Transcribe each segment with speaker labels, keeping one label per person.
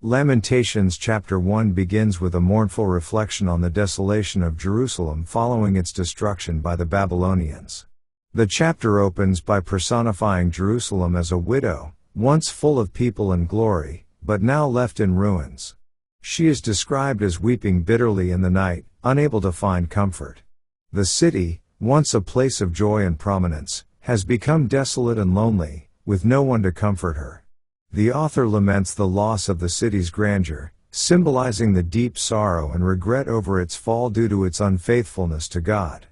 Speaker 1: Lamentations chapter 1 begins with a mournful reflection on the desolation of Jerusalem following its destruction by the Babylonians. The chapter opens by personifying Jerusalem as a widow, once full of people and glory, but now left in ruins. She is described as weeping bitterly in the night, unable to find comfort. The city, once a place of joy and prominence, has become desolate and lonely, with no one to comfort her. The author laments the loss of the city's grandeur, symbolizing the deep sorrow and regret over its fall due to its unfaithfulness to God.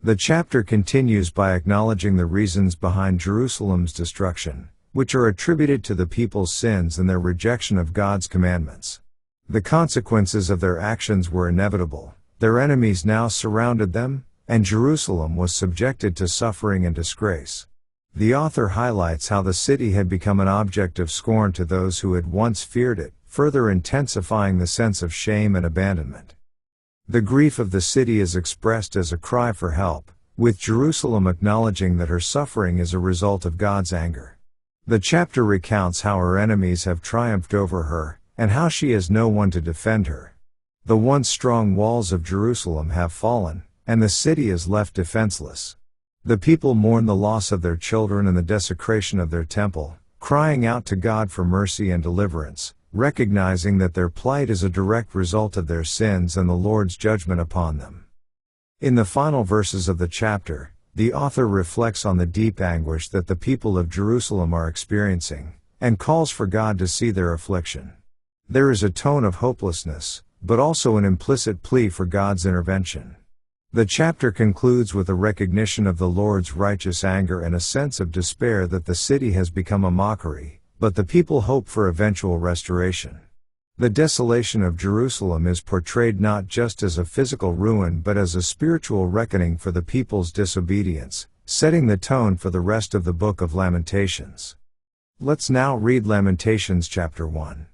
Speaker 1: The chapter continues by acknowledging the reasons behind Jerusalem's destruction, which are attributed to the people's sins and their rejection of God's commandments. The consequences of their actions were inevitable. Their enemies now surrounded them, and Jerusalem was subjected to suffering and disgrace. The author highlights how the city had become an object of scorn to those who had once feared it, further intensifying the sense of shame and abandonment. The grief of the city is expressed as a cry for help, with Jerusalem acknowledging that her suffering is a result of God's anger. The chapter recounts how her enemies have triumphed over her, and how she has no one to defend her. The once strong walls of Jerusalem have fallen, and the city is left defenseless. The people mourn the loss of their children and the desecration of their temple, crying out to God for mercy and deliverance, recognizing that their plight is a direct result of their sins and the Lord's judgment upon them. In the final verses of the chapter, the author reflects on the deep anguish that the people of Jerusalem are experiencing, and calls for God to see their affliction. There is a tone of hopelessness, but also an implicit plea for God's intervention. The chapter concludes with a recognition of the Lord's righteous anger and a sense of despair that the city has become a mockery, but the people hope for eventual restoration. The desolation of Jerusalem is portrayed not just as a physical ruin but as a spiritual reckoning for the people's disobedience, setting the tone for the rest of the book of Lamentations. Let's now read Lamentations chapter 1.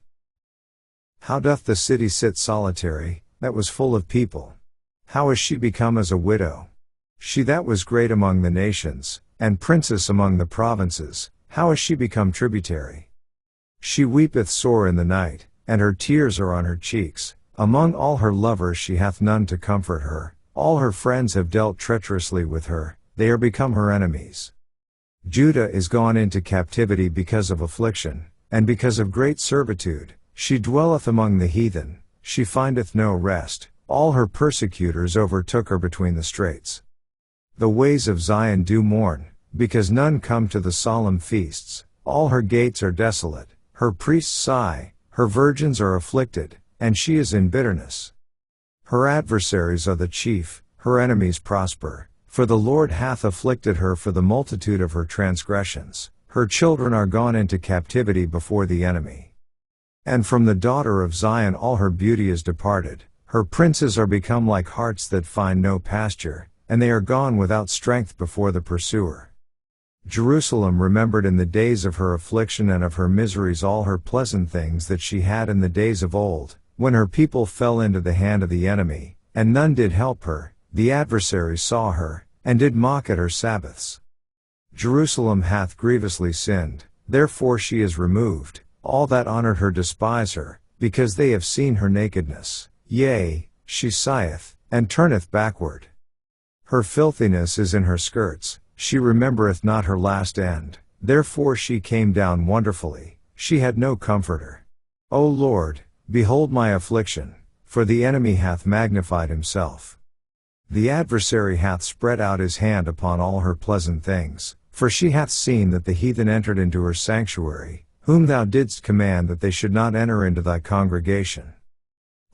Speaker 1: How doth the city sit solitary, that was full of people? How is she become as a widow? She that was great among the nations, and princess among the provinces, how is she become tributary? She weepeth sore in the night, and her tears are on her cheeks. Among all her lovers she hath none to comfort her. All her friends have dealt treacherously with her, they are become her enemies. Judah is gone into captivity because of affliction, and because of great servitude. She dwelleth among the heathen, she findeth no rest. All her persecutors overtook her between the straits. The ways of Zion do mourn, because none come to the solemn feasts. All her gates are desolate, her priests sigh, her virgins are afflicted, and she is in bitterness. Her adversaries are the chief, her enemies prosper, for the Lord hath afflicted her for the multitude of her transgressions. Her children are gone into captivity before the enemy. And from the daughter of Zion all her beauty is departed. Her princes are become like harts that find no pasture, and they are gone without strength before the pursuer. Jerusalem remembered in the days of her affliction and of her miseries all her pleasant things that she had in the days of old, when her people fell into the hand of the enemy, and none did help her. The adversaries saw her, and did mock at her Sabbaths. Jerusalem hath grievously sinned, therefore she is removed. All that honored her despise her, because they have seen her nakedness. Yea, she sigheth, and turneth backward. Her filthiness is in her skirts, she remembereth not her last end, therefore she came down wonderfully, she had no comforter. O Lord, behold my affliction, for the enemy hath magnified himself. The adversary hath spread out his hand upon all her pleasant things, for she hath seen that the heathen entered into her sanctuary, whom thou didst command that they should not enter into thy congregation.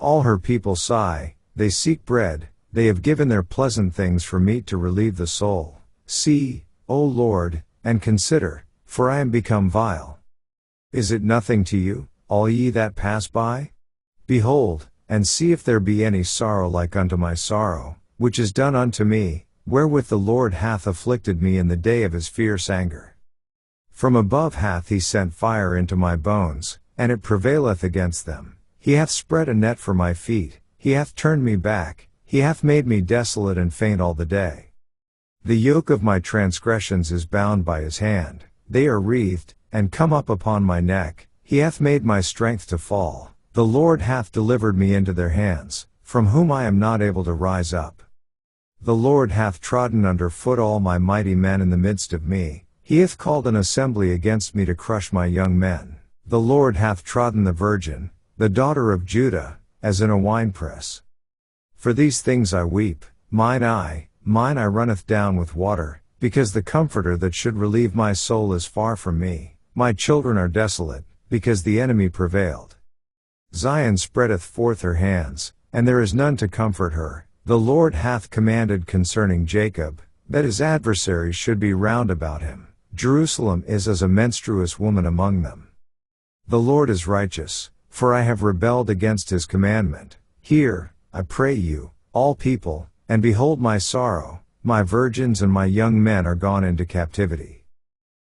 Speaker 1: All her people sigh, they seek bread, they have given their pleasant things for meat to relieve the soul. See, O Lord, and consider, for I am become vile. Is it nothing to you, all ye that pass by? Behold, and see if there be any sorrow like unto my sorrow, which is done unto me, wherewith the Lord hath afflicted me in the day of his fierce anger. From above hath he sent fire into my bones, and it prevaileth against them. He hath spread a net for my feet, he hath turned me back, he hath made me desolate and faint all the day. The yoke of my transgressions is bound by his hand, they are wreathed, and come up upon my neck, He hath made my strength to fall. The Lord hath delivered me into their hands, from whom I am not able to rise up. The Lord hath trodden under foot all my mighty men in the midst of me. He hath called an assembly against me to crush my young men. The Lord hath trodden the virgin, the daughter of Judah, as in a winepress. For these things I weep, mine eye runneth down with water, because the Comforter that should relieve my soul is far from me. My children are desolate, because the enemy prevailed. Zion spreadeth forth her hands, and there is none to comfort her. The Lord hath commanded concerning Jacob, that his adversaries should be round about him. Jerusalem is as a menstruous woman among them. The Lord is righteous, for I have rebelled against his commandment. Hear, I pray you, all people, and behold my sorrow. My virgins and my young men are gone into captivity.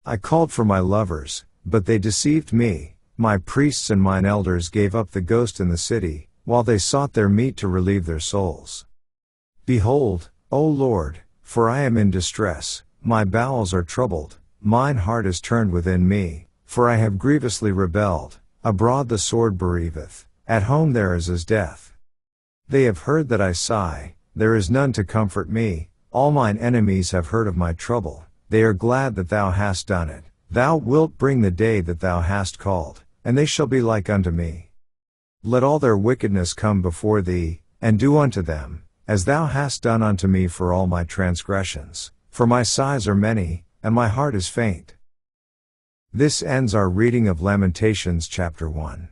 Speaker 1: I called for my lovers, but they deceived me. My priests and mine elders gave up the ghost in the city, while they sought their meat to relieve their souls. Behold, O Lord, for I am in distress, my bowels are troubled, mine heart is turned within me, for I have grievously rebelled. Abroad the sword bereaveth, at home there is as death. They have heard that I sigh, there is none to comfort me. All mine enemies have heard of my trouble, they are glad that thou hast done it. Thou wilt bring the day that thou hast called, and they shall be like unto me. Let all their wickedness come before thee, and do unto them, as thou hast done unto me for all my transgressions, for my sighs are many, and my heart is faint. This ends our reading of Lamentations chapter 1.